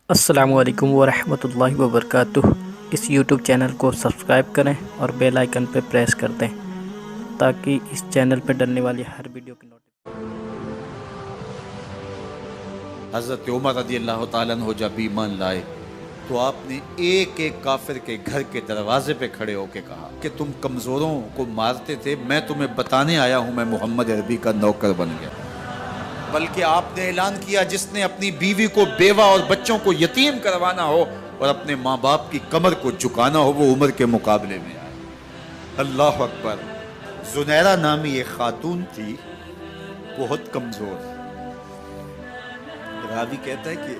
السلام علیکم ورحمۃ اللہ وبرکاتہ۔ اس یوٹیوب چینل کو سبسکرائب کریں اور بیل آئیکن پہ پریس کر دیں تاکہ اس چینل پہ ڈلنے والی ہر ویڈیو کی نوٹیفیکیشن۔ حضرت عمر رضی اللہ تعالیٰ عنہ جب ایمان لائے تو آپ نے ایک ایک کافر کے گھر کے دروازے پہ کھڑے ہو کے کہا کہ تم کمزوروں کو مارتے تھے، میں تمہیں بتانے آیا ہوں میں محمد عربی کا نوکر بن گیا۔ بلکہ آپ نے اعلان کیا جس نے اپنی بیوی کو بیوہ اور بچوں کو یتیم کروانا ہو اور اپنے ماں باپ کی کمر کو جھکانا ہو وہ عمر کے مقابلے میں آئے۔ اللہ اکبر۔ زنیرہ نامی ایک خاتون تھی، بہت کمزور۔ راوی کہتا ہے کہ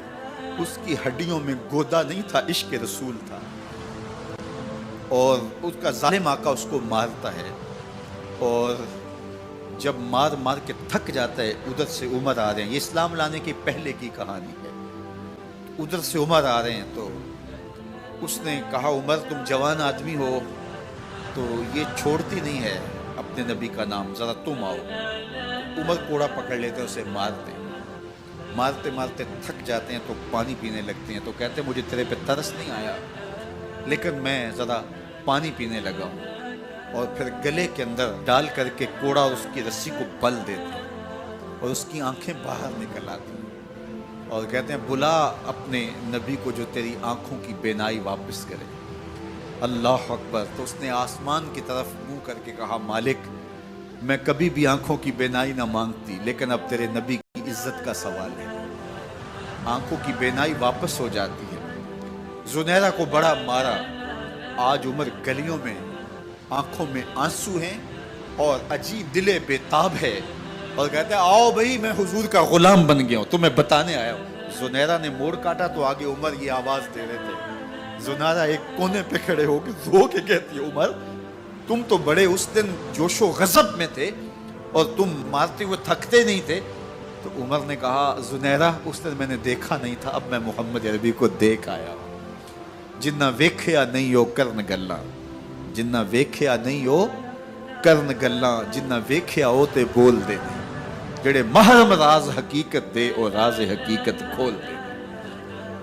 اس کی ہڈیوں میں گودا نہیں تھا، عشق رسول تھا، اور اس کا ظالم آقا اس کو مارتا ہے، اور جب مار مار کے تھک جاتا ہے ادھر سے عمر آ رہے ہیں، یہ اسلام لانے کی پہلے کی کہانی ہے، ادھر سے عمر آ رہے ہیں تو اس نے کہا عمر تم جوان آدمی ہو تو یہ چھوڑتی نہیں ہے اپنے نبی کا نام، ذرا تم آؤ۔ عمر کوڑا پکڑ لیتے اسے مارتے مارتے مارتے تھک جاتے ہیں تو پانی پینے لگتے ہیں، تو کہتے ہیں مجھے تیرے پہ ترس نہیں آیا لیکن میں ذرا پانی پینے لگا ہوں، اور پھر گلے کے اندر ڈال کر کے کوڑا اور اس کی رسی کو بل دیتے ہیں اور اس کی آنکھیں باہر نکل آتی ہیں اور کہتے ہیں بلا اپنے نبی کو جو تیری آنکھوں کی بینائی واپس کرے۔ اللہ اکبر۔ تو اس نے آسمان کی طرف منہ کر کے کہا مالک میں کبھی بھی آنکھوں کی بینائی نہ مانگتی لیکن اب تیرے نبی کی عزت کا سوال ہے۔ آنکھوں کی بینائی واپس ہو جاتی ہے۔ زنیرہ کو بڑا مارا، آج عمر گلیوں میں آنکھوں میں آنسو ہیں اور عجیب دل بے تاب ہے، اور کہتے ہیں آؤ بھئی میں حضور کا غلام بن گیا ہوں، تمہیں بتانے آیا ہوں۔ زنیرہ نے موڑ کاٹا تو آگے عمر یہ آواز دے رہے تھے۔ زنیرہ ایک کونے پہ کھڑے ہو کے رو کے کہتی ہے عمر تم تو بڑے اس دن جوش و غضب میں تھے اور تم مارتے ہوئے تھکتے نہیں تھے۔ تو عمر نے کہا زنیرہ اس دن میں نے دیکھا نہیں تھا، اب میں محمد عربی کو دیکھ آیا ہوں۔ جنہ ویکھیا نہیں ہو کرن گلاں، جنہ ویکھیا نہیں ہو کرن گلاں، جنہ ویکھیا ہو تے بول دے نہیں، جڑے محرم راز حقیقت دے اور راز حقیقت کھول دے۔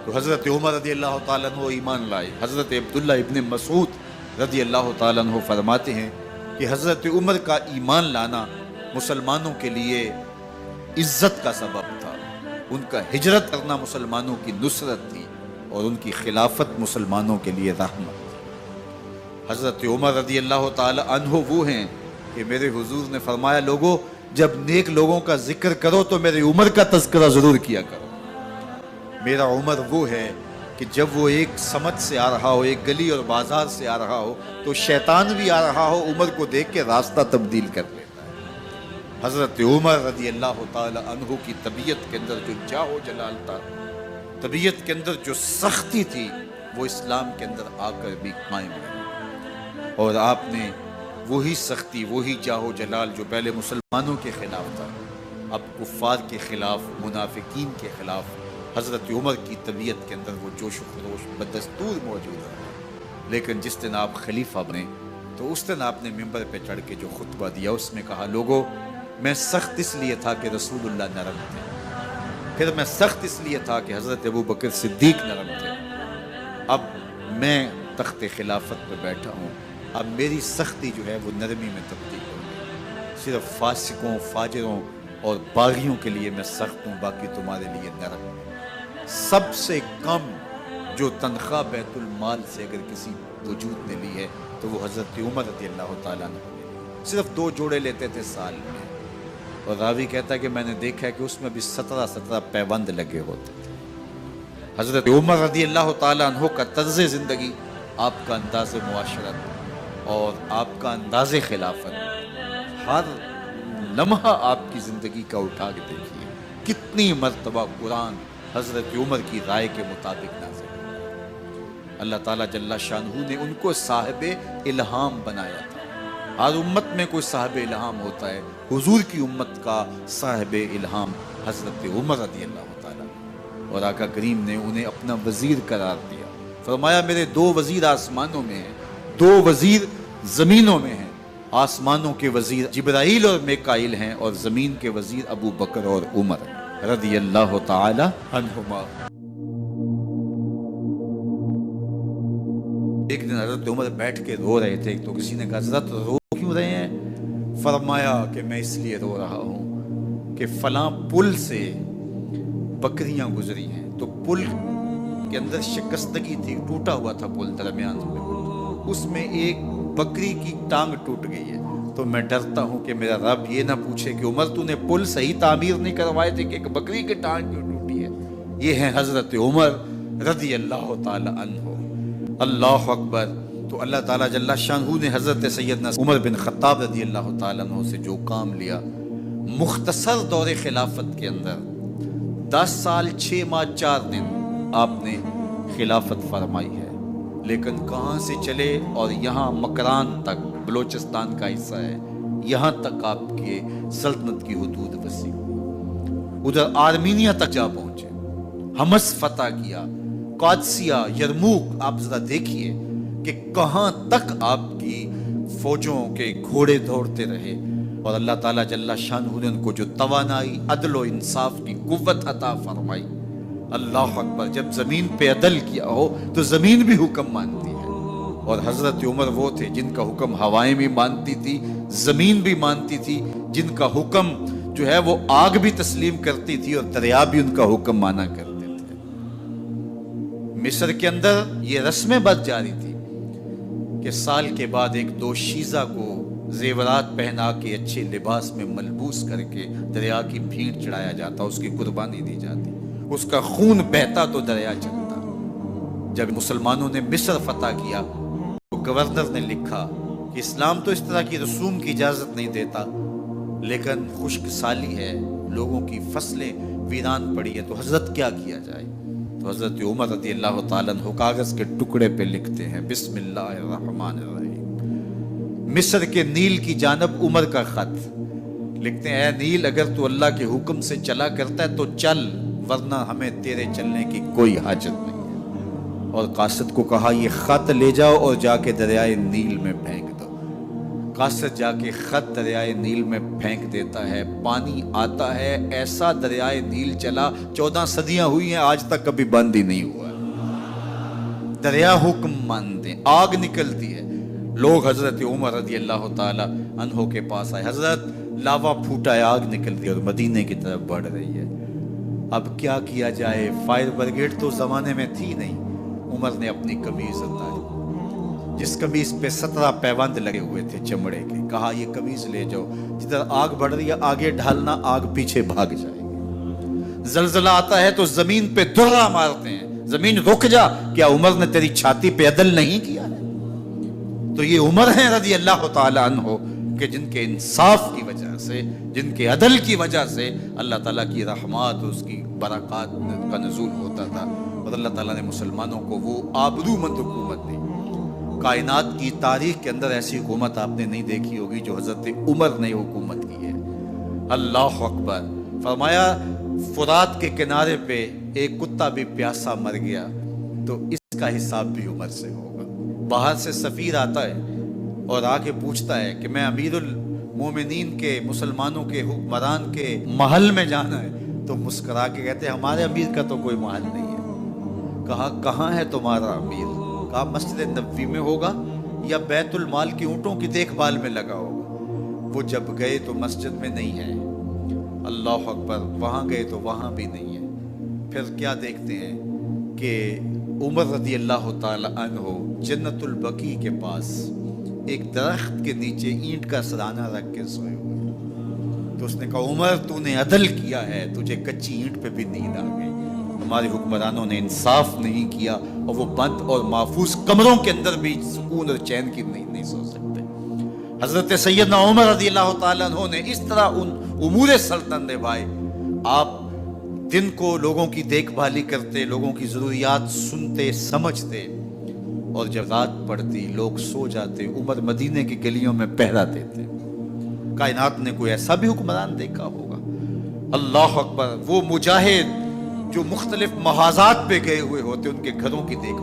تو حضرت عمر رضی اللہ تعالیٰ عنہ ایمان لائے۔ حضرت عبداللہ ابن مسعود رضی اللہ تعالیٰ عنہ فرماتے ہیں کہ حضرت عمر کا ایمان لانا مسلمانوں کے لیے عزت کا سبب تھا، ان کا ہجرت کرنا مسلمانوں کی نصرت تھی اور ان کی خلافت مسلمانوں کے لیے رحمت تھی۔ حضرت عمر رضی اللہ تعالی عنہ وہ ہیں کہ میرے حضور نے فرمایا لوگوں جب نیک لوگوں کا ذکر کرو تو میرے عمر کا تذکرہ ضرور کیا کرو۔ میرا عمر وہ ہے کہ جب وہ ایک سمت سے آ رہا ہو، ایک گلی اور بازار سے آ رہا ہو تو شیطان بھی آ رہا ہو عمر کو دیکھ کے راستہ تبدیل کر لیتا ہے۔ حضرت عمر رضی اللہ تعالی عنہ کی طبیعت کے اندر جو جاہ و جلال تھا، طبیعت کے اندر جو سختی تھی، وہ اسلام کے اندر آ کر بھی قائم رہی، اور آپ نے وہی سختی وہی جاہ و جلال جو پہلے مسلمانوں کے خلاف تھا اب کفار کے خلاف، منافقین کے خلاف حضرت عمر کی طبیعت کے اندر وہ جوش و خروش بدستور موجود ہے۔ لیکن جس دن آپ خلیفہ بنے تو اس دن آپ نے ممبر پہ چڑھ کے جو خطبہ دیا اس میں کہا لوگوں میں سخت اس لیے تھا کہ رسول اللہ نرم تھے، پھر میں سخت اس لیے تھا کہ حضرت ابو بکر صدیق نرم تھے، اب میں تخت خلافت پہ بیٹھا ہوں، اب میری سختی جو ہے وہ نرمی میں تبدیل ہو گئی، صرف فاسقوں فاجروں اور باغیوں کے لیے میں سخت ہوں، باقی تمہارے لیے نرم ہوں۔ سب سے کم جو تنخواہ بیت المال سے اگر کسی وجود نے لی ہے تو وہ حضرت عمر رضی اللہ تعالیٰ عنہ نے صرف 2 جوڑے لیتے تھے سال میں، اور راوی کہتا ہے کہ میں نے دیکھا ہے کہ اس میں بھی 17 پیوند لگے ہوتے تھے۔ حضرت عمر رضی اللہ تعالیٰ عنہ کا طرز زندگی، آپ کا انداز معاشرت اور آپ کا انداز خلافت، ہر لمحہ آپ کی زندگی کا اٹھا کے دیکھیے کتنی مرتبہ قرآن حضرت عمر کی رائے کے مطابق نازل ہے۔ اللہ تعالیٰ جل شانہ نے ان کو صاحب الہام بنایا تھا۔ ہر امت میں کوئی صاحب الہام ہوتا ہے، حضور کی امت کا صاحب الہام حضرت عمر رضی اللہ تعالیٰ، اور آقا کریم نے انہیں اپنا وزیر قرار دیا۔ فرمایا میرے 2 وزیر آسمانوں میں ہیں، 2 وزیر زمینوں میں ہیں، آسمانوں کے وزیر جبرائیل اور میکائیل ہیں اور زمین کے وزیر ابو بکر اور عمر رضی اللہ تعالی عنہما۔ حضرت عمر بیٹھ کے رو رہے تھے. تو کسی نے کہا حضرت رو کیوں رہے ہیں؟ فرمایا کہ میں اس لیے رو رہا ہوں کہ فلاں پل سے بکریاں گزری ہیں. تو پل کے اندر شکستگی تھی, ٹوٹا ہوا تھا پل درمیان میں, اس میں ایک بکری کی ٹانگ ٹوٹ گئی ہے. تو میں ڈرتا ہوں کہ میرا رب یہ نہ پوچھے کہ عمر تو نے پل صحیح تعمیر نہیں کروائے تھے کہ ایک بکری کی ٹانگ کیوں ٹوٹی ہے. یہ ہیں حضرت عمر رضی اللہ تعالی عنہ. اللہ اکبر. تو اللہ تعالیٰ جل شانہ نے حضرت سیدنا عمر بن خطاب رضی اللہ تعالیٰ عنہ سے جو کام لیا, مختصر دور خلافت کے اندر 10 سال 6 ماہ 4 دن آپ نے خلافت فرمائی ہے. لیکن کہاں سے چلے اور یہاں مکران تک, بلوچستان کا حصہ ہے, یہاں تک آپ کے سلطنت کی حدود وسیع ہوئی. ادھر آرمینیا تک جا پہنچے, حمص فتح کیا, قادسیہ, یرموک. آپ ذرا دیکھیے کہ کہاں تک آپ کی فوجوں کے گھوڑے دوڑتے رہے, اور اللہ تعالیٰ جل شانہ نے ان کو جو توانائی, عدل و انصاف کی قوت عطا فرمائی. اللہ اکبر. جب زمین پہ عدل کیا ہو تو زمین بھی حکم مانتی ہے, اور حضرت عمر وہ تھے جن کا حکم ہوائیں بھی مانتی تھی, زمین بھی مانتی تھی, جن کا حکم جو ہے وہ آگ بھی تسلیم کرتی تھی اور دریا بھی ان کا حکم مانا کرتے تھے. مصر کے اندر یہ رسمیں بد جاری تھی کہ سال کے بعد ایک دوشیزہ کو زیورات پہنا کے اچھے لباس میں ملبوس کر کے دریا کی بھیڑ چڑھایا جاتا, اس کی قربانی دی جاتی, اس کا خون بہتا تو دریا چلتا. جب مسلمانوں نے مصر فتح کیا تو گورنر نے لکھا کہ اسلام تو اس طرح کی رسوم کی اجازت نہیں دیتا, لیکن خشک سالی ہے, لوگوں کی فصلیں ویران پڑی ہے, تو حضرت کیا کیا جائے؟ تو حضرت عمر رضی اللہ تعالیٰ عنہ کاغذ کے ٹکڑے پہ لکھتے ہیں بسم اللہ الرحمن الرحیم. مصر کے نیل کی جانب عمر کا خط لکھتے ہیں, اے نیل اگر تو اللہ کے حکم سے چلا کرتا ہے تو چل, ورنہ ہمیں تیرے چلنے کی کوئی حاجت نہیں ہے. اور قاصد کو کہا یہ خط لے جاؤ اور جا کے دریائے نیل میں پھینک دو. قاصد جا کے خط دریائے نیل میں پھینک دیتا ہے, پانی آتا ہے, ایسا دریائے نیل چلا 14 صدیاں ہوئی ہیں آج تک کبھی بند ہی نہیں ہوا. دریا حکم مانتے, آگ نکلتی ہے. لوگ حضرت عمر رضی اللہ تعالی عنہ کے پاس آئے, حضرت لاوا پھوٹا ہے, آگ نکلتی ہے اور مدینے کی طرف بڑھ رہی ہے, اب کیا کیا جائے؟ فائر بریگیڈ تو زمانے میں تھی نہیں. عمر نے اپنی قمیض اتاری, جس قمیض پہ 17 پیوند لگے ہوئے تھے چمڑے کے, کہا یہ قمیض لے جاؤ, جدھر آگ بڑھ رہی ہے آگے ڈھالنا, آگ پیچھے بھاگ جائے گی. زلزلہ آتا ہے تو زمین پہ درہ مارتے ہیں, زمین رک جا, کیا عمر نے تیری چھاتی پہ عدل نہیں کیا ہے؟ تو یہ عمر ہیں رضی اللہ تعالی عنہ کہ جن کے انصاف کی وجہ سے, جن کے عدل کی وجہ سے اللہ تعالیٰ کی رحمات, اس کی برکات کا نزول ہوتا تھا, اور اللہ تعالیٰ نے مسلمانوں کو وہ آبرومند حکومت دی. کائنات کی تاریخ کے اندر ایسی حکومت آپ نے نہیں دیکھی ہوگی جو حضرت عمر نے حکومت کی ہے. اللہ اکبر. فرمایا فرات کے کنارے پہ ایک کتا بھی پیاسا مر گیا تو اس کا حساب بھی عمر سے ہوگا. باہر سے سفیر آتا ہے اور آ کے پوچھتا ہے کہ میں امیر المومنین کے, مسلمانوں کے حکمران کے محل میں جانا ہے, تو مسکرا کے کہتے ہیں ہمارے امیر کا تو کوئی محل نہیں ہے. کہا کہاں ہے تمہارا امیر؟ کہا مسجد نبوی میں ہوگا یا بیت المال کی اونٹوں کی دیکھ بھال میں لگا ہوگا. وہ جب گئے تو مسجد میں نہیں ہے, اللہ اکبر. وہاں گئے تو وہاں بھی نہیں ہے. پھر کیا دیکھتے ہیں کہ عمر رضی اللہ تعالی عنہ جنت البقیع کے پاس ایک درخت کے نیچے اینٹ کا سرانہ رکھ کے سوئے ہوئے. تو اس نے کہا عمر تو نے عدل کیا ہے, تجھے کچی اینٹ پہ بھی نیند آ گئی. ہمارے حکمرانوں نے انصاف نہیں کیا, اور وہ بند اور محفوظ کمروں کے اندر بھی سکون اور چین کی نہیں سو سکتے. حضرت سیدنا عمر رضی اللہ تعالیٰ عنہ نے اس طرح ان امور سلطنت نبھائے. آپ دن کو لوگوں کی دیکھ بھالی کرتے, لوگوں کی ضروریات سنتے سمجھتے, اور جب رات پڑتی لوگ سو جاتے, عمر مدینے کی گلیوں میں پہرا دیتے. کائنات نے کوئی ایسا بھی حکمران دیکھا ہوگا؟ اللہ اکبر. وہ مجاہد جو مختلف محاذات پہ گئے ہوئے ہوتے, ان کے گھروں کی دیکھ